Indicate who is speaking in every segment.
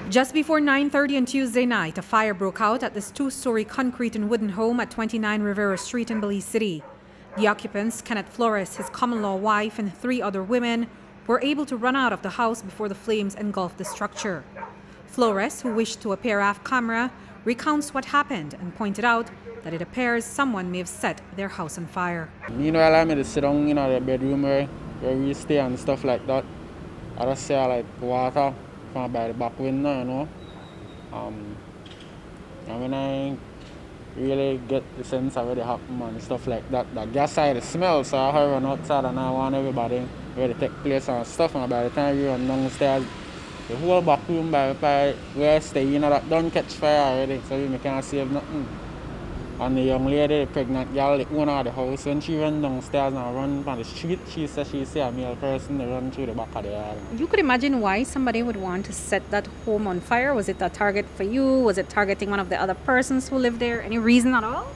Speaker 1: Just before 9:30 on Tuesday night, a fire broke out at this two-story concrete and wooden home at 29 Rivero Street in Belize City. The occupants, Kenneth Flores, his common-law wife, and 3 other women, were able to run out of the house before the flames engulfed the structure. Flores, who wished to appear off camera, recounts what happened and pointed out that it appears someone may have set their house on fire.
Speaker 2: Meanwhile, I'm to sit down in the bedroom where we stay and stuff like that. I just see like water from by the back window, you know. And when I really get the sense of what happened and stuff like that, the gas side smells, so I run outside and I want everybody ready to take place and stuff. And by the time we run downstairs, the whole back room by where I stay, you know, that don't catch fire already, so we can't save nothing. And the young lady, the pregnant girl, the owner of the house, when she ran downstairs and ran on the street, she said she see a male person run through the back of the yard.
Speaker 1: You could imagine why somebody would want to set that home on fire. Was it a target for you? Was it targeting one of the other persons who lived there? Any reason at all?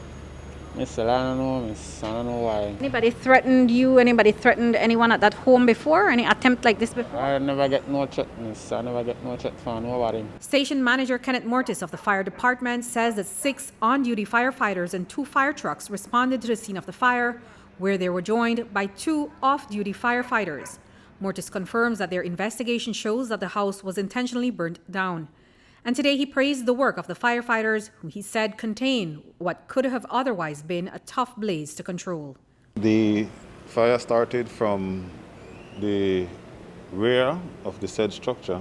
Speaker 2: Miss, I don't know, miss. I don't know why.
Speaker 1: Anybody threatened you? Anybody threatened anyone at that home before? Any attempt like this before?
Speaker 2: I never get no threat, miss. I never get no threat from nobody.
Speaker 1: Station manager Kenneth Mortis of the fire department says that 6 on-duty firefighters and 2 fire trucks responded to the scene of the fire, where they were joined by 2 off-duty firefighters. Mortis confirms that their investigation shows that the house was intentionally burnt down. And today he praised the work of the firefighters, who he said contained what could have otherwise been a tough blaze to control.
Speaker 3: The fire started from the rear of the said structure,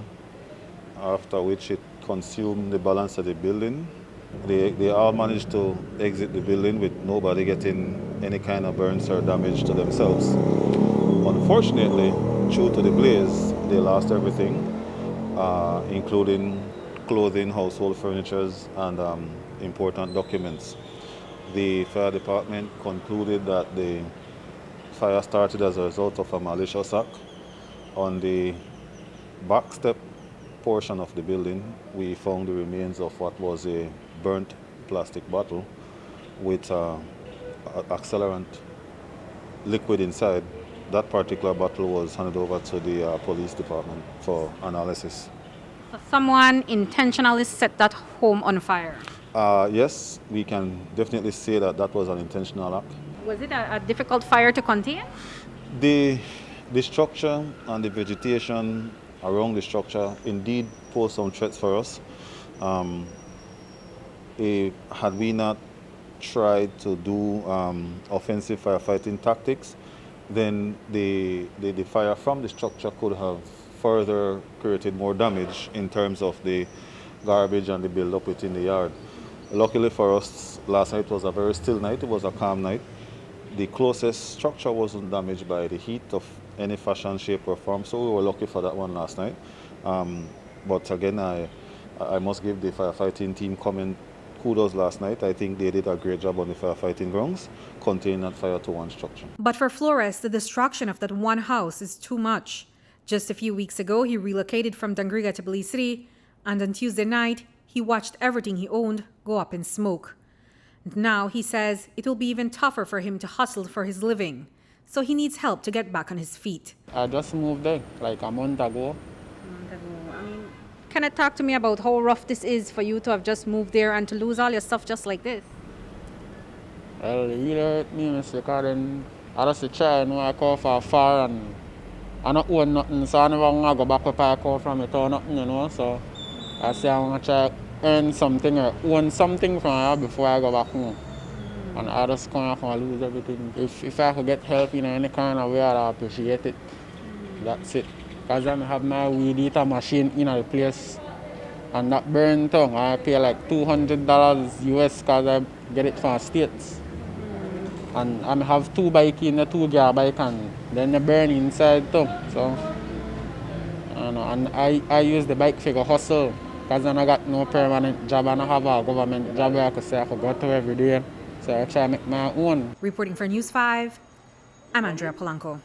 Speaker 3: after which it consumed the balance of the building. They all managed to exit the building with nobody getting any kind of burns or damage to themselves. Unfortunately, due to the blaze, they lost everything, including clothing, household furniture, and important documents. The fire department concluded that the fire started as a result of a malicious act. On the back step portion of the building, we found the remains of what was a burnt plastic bottle with accelerant liquid inside. That particular bottle was handed over to the police department for analysis.
Speaker 1: So someone intentionally set that home on fire?
Speaker 3: Yes, we can definitely say that that was an intentional act.
Speaker 1: Was it a difficult fire to contain?
Speaker 3: The structure and the vegetation around the structure indeed pose some threats for us. Had we not tried to do offensive firefighting tactics, then the fire from the structure could have further created more damage in terms of the garbage and the build-up within the yard. Luckily for us, last night was a very still night. It was a calm night. The closest structure wasn't damaged by the heat of any fashion, shape, or form, so we were lucky for that one last night. But again, I must give the firefighting team kudos last night. I think they did a great job on the firefighting grounds, containing that fire to one structure.
Speaker 1: But for Flores, the destruction of that one house is too much. Just a few weeks ago, he relocated from Andrea to Belize City, and on Tuesday night, he watched everything he owned go up in smoke. And now he says it will be even tougher for him to hustle for his living, so he needs help to get back on his feet.
Speaker 2: I just moved there like a month ago.
Speaker 1: Can you talk to me about how rough this is for you to have just moved there and to lose all your stuff just like this?
Speaker 2: Well, it really hurt me, miss, because then I just try, you know, I call for a fire and I don't own nothing, so I never want to go back where I call from it or nothing, you know. So I say I want to try earn something or own something from here before I go back home. And I just can't lose everything. If I could get help in any kind of way, I'd appreciate it. That's it. Because I have my weed eater machine in the place. And that burn tongue, I pay like $200 US because I get it from States. And I have 2 bikes in the 2-gear bike, and then the burn inside too. So, and I use the bike for hustle because I got no permanent job and I have a government job where I could say I could go to every day. So I try to make my own.
Speaker 1: Reporting for News 5, I'm Andrea Polanco.